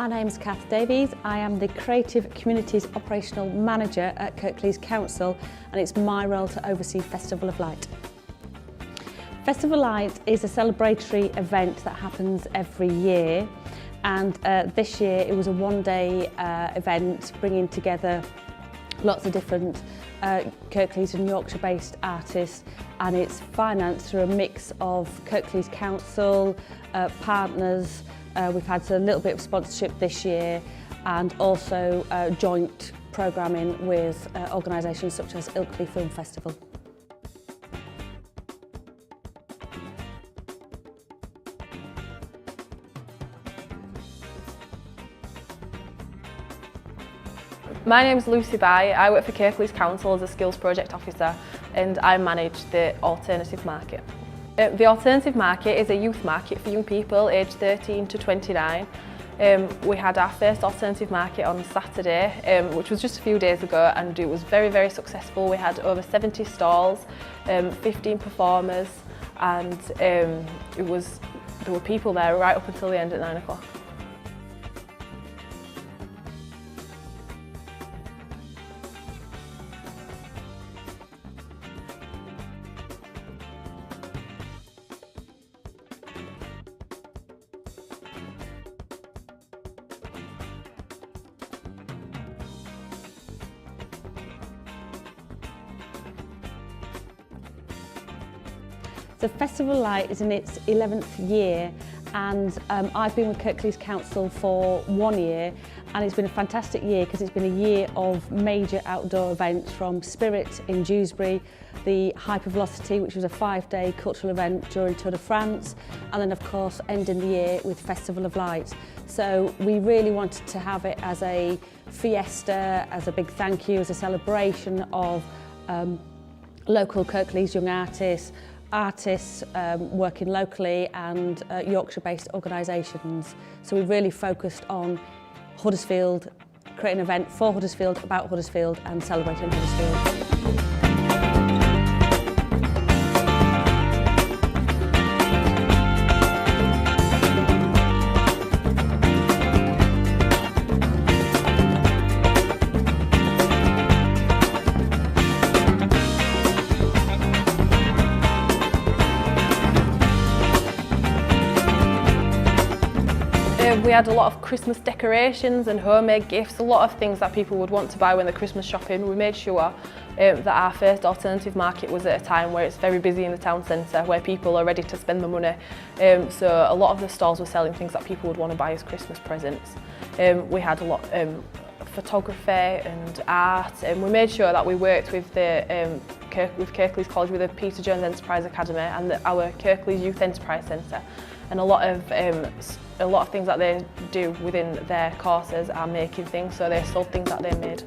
My name's Kath Davies. I am the Creative Communities Operational Manager at Kirklees Council, and it's my role to oversee Festival of Light. Festival of Light is a celebratory event that happens every year, and this year it was a one-day event bringing together lots of different Kirklees and Yorkshire-based artists, and it's financed through a mix of Kirklees Council, partners. We've had a little bit of sponsorship this year, and also joint programming with organisations such as Kirklees Film Festival. My name's Lucy Bai. I work for Kirklees Council as a Skills Project Officer, and I manage the alternative market. The alternative market is a youth market for young people aged 13 to 29. We had our first alternative market on Saturday, which was just a few days ago, and it was very, very successful. We had over 70 stalls, 15 performers, and there were people there right up until the end at 9 o'clock. The Festival of Light is in its 11th year, and I've been with Kirklees Council for 1 year, and it's been a fantastic year because it's been a year of major outdoor events, from Spirit in Dewsbury, the Hypervelocity, which was a 5-day cultural event during Tour de France, and then of course ending the year with Festival of Light. So we really wanted to have it as a fiesta, as a big thank you, as a celebration of local Kirklees young artists working locally, and Yorkshire-based organisations. So we really focused on Huddersfield, creating an event for Huddersfield, about Huddersfield, and celebrating Huddersfield. We had a lot of Christmas decorations and homemade gifts, a lot of things that people would want to buy when they're Christmas shopping. We made sure that our first alternative market was at a time where it's very busy in the town centre, where people are ready to spend the money. So a lot of the stalls were selling things that people would want to buy as Christmas presents. We had a lot of photography and art, and we made sure that we worked with Kirklees College, with the Peter Jones Enterprise Academy and our Kirklees Youth Enterprise Centre, and a lot of things that they do within their courses are making things, so they sold things that they made.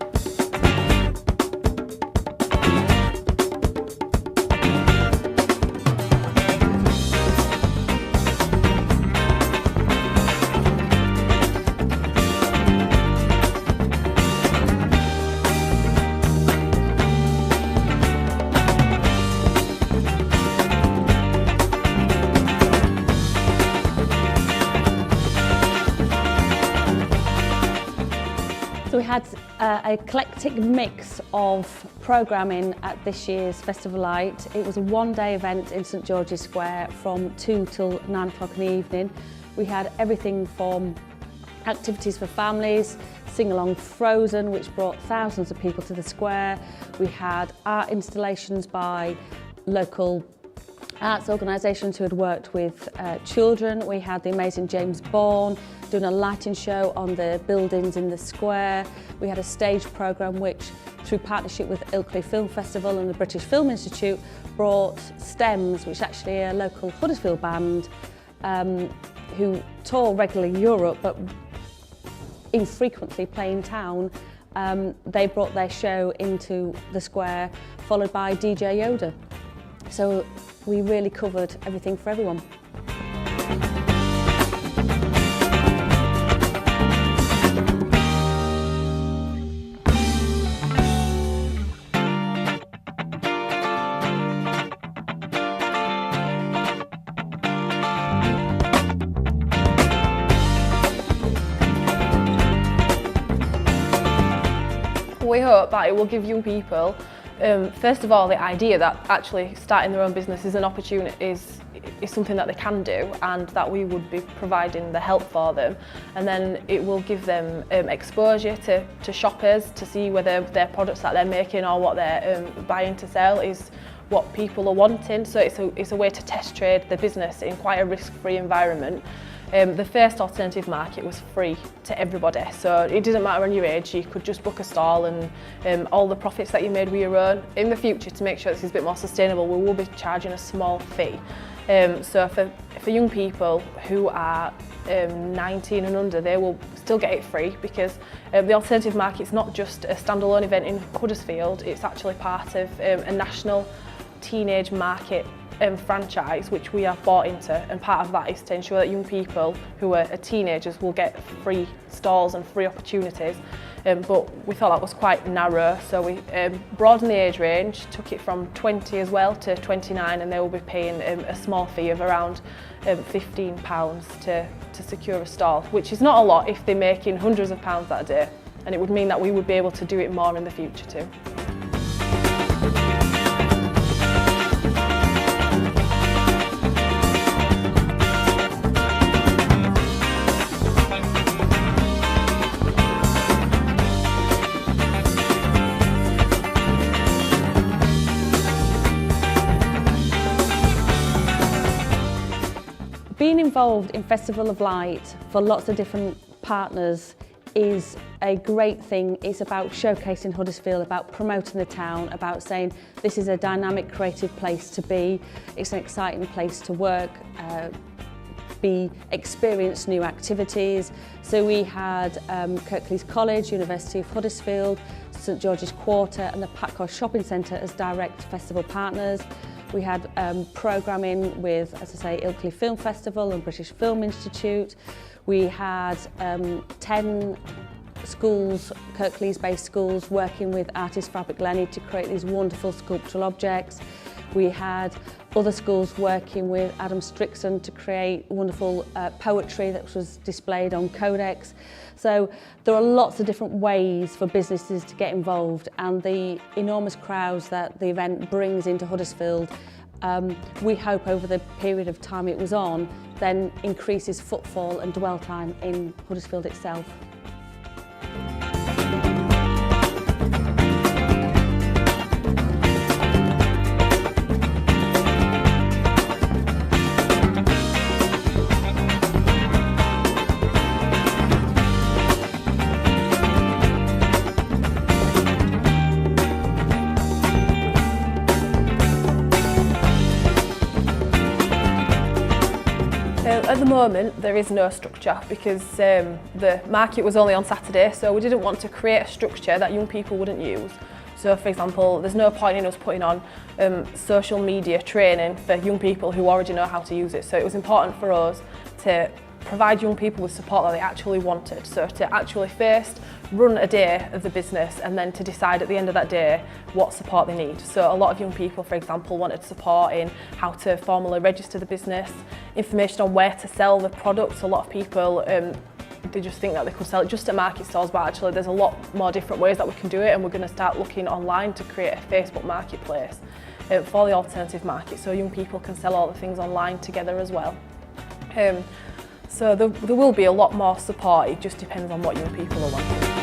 So we had an eclectic mix of programming at this year's Festival of Light. It was a one-day event in St George's Square from 2 till 9 o'clock in the evening. We had everything from activities for families, sing-along Frozen, which brought thousands of people to the square. We had art installations by local arts organisations who had worked with children. We had the amazing James Bourne doing a lighting show on the buildings in the square. We had a stage programme which, through partnership with Kirklees Film Festival and the British Film Institute, brought Stems, which is actually a local Huddersfield band who tour regularly in Europe but infrequently play in town. They brought their show into the square, followed by DJ Yoda. So we really covered everything for everyone. we hope that it will give young people, first of all, the idea that actually starting their own business is an opportunity, is something that they can do, and that we would be providing the help for them. And then it will give them exposure to shoppers to see whether their products that they're making or what they're buying to sell is what people are wanting. So it's a way to test trade the business in quite a risk-free environment. The first alternative market was free to everybody, so it didn't matter on your age, you could just book a stall, and all the profits that you made were your own. In the future, to make sure this is a bit more sustainable, we will be charging a small fee. So for young people who are 19 and under, they will still get it free, because the alternative market's not just a standalone event in Huddersfield, it's actually part of a national teenage market franchise which we have bought into, and part of that is to ensure that young people who are teenagers will get free stalls and free opportunities. But we thought that was quite narrow, so we broadened the age range, took it from 20 as well to 29, and they will be paying a small fee of around £15 to secure a stall, which is not a lot if they're making hundreds of pounds that day, and it would mean that we would be able to do it more in the future too. Being involved in Festival of Light for lots of different partners is a great thing. It's about showcasing Huddersfield, about promoting the town, about saying this is a dynamic, creative place to be. It's an exciting place to work, experience new activities. So we had Kirklees College, University of Huddersfield, St George's Quarter and the Patcosh Shopping Centre as direct festival partners. We had programming with, as I say, Ilkley Film Festival and British Film Institute. We had 10 schools, Kirklees-based schools, working with artist Fabric Lenny to create these wonderful sculptural objects. We had other schools working with Adam Strickson to create wonderful poetry that was displayed on Codex. So there are lots of different ways for businesses to get involved, and the enormous crowds that the event brings into Huddersfield, we hope over the period of time it was on, then increases footfall and dwell time in Huddersfield itself. At the moment there is no structure because the market was only on Saturday, so we didn't want to create a structure that young people wouldn't use. So for example, there's no point in us putting on social media training for young people who already know how to use it. So it was important for us to provide young people with support that they actually wanted. So to actually first run a day of the business and then to decide at the end of that day what support they need. So a lot of young people, for example, wanted support in how to formally register the business, information on where to sell the products. A lot of people they just think that they could sell it just at market stalls, but actually there's a lot more different ways that we can do it, and we're going to start looking online to create a Facebook marketplace for the alternative market, so young people can sell all the things online together as well. So there will be a lot more support, it just depends on what young people are wanting.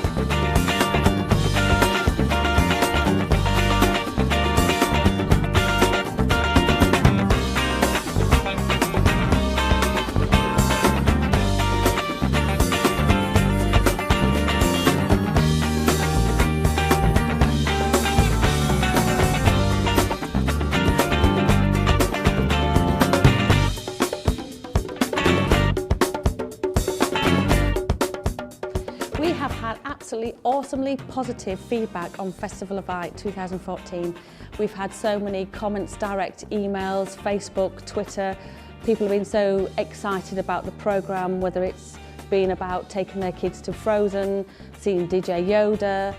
We have had absolutely awesomely positive feedback on Festival of Light 2014. We've had so many comments, direct emails, Facebook, Twitter. People have been so excited about the programme, whether it's been about taking their kids to Frozen, seeing DJ Yoda,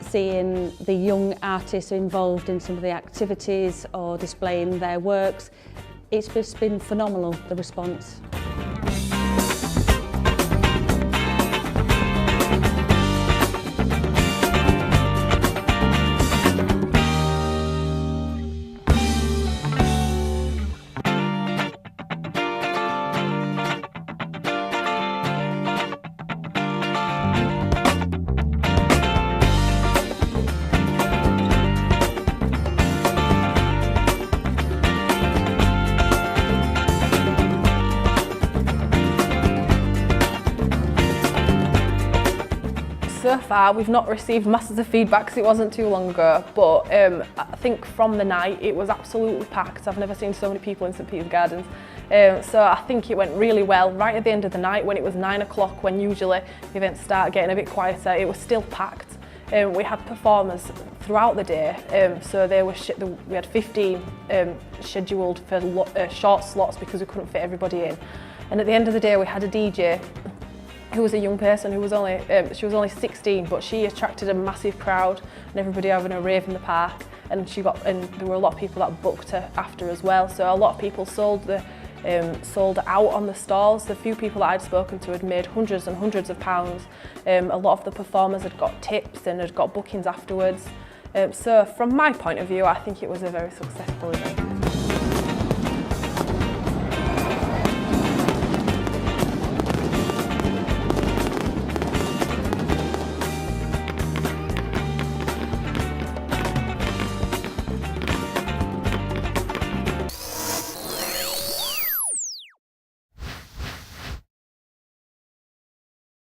seeing the young artists involved in some of the activities or displaying their works. It's just been phenomenal, the response. So far we've not received masses of feedback because it wasn't too long ago, but I think from the night it was absolutely packed. I've never seen so many people in St Peter's Gardens. So I think it went really well. Right at the end of the night when it was 9 o'clock, when usually the events start getting a bit quieter, it was still packed. We had performers throughout the day, so we had 15 scheduled for short slots because we couldn't fit everybody in. And at the end of the day we had a DJ who was a young person who was only she was only 16, but she attracted a massive crowd and everybody having a rave in the park, and there were a lot of people that booked her after as well. So a lot of people sold out on the stalls. The few people that I'd spoken to had made hundreds and hundreds of pounds. A lot of the performers had got tips and had got bookings afterwards. So from my point of view, I think it was a very successful event.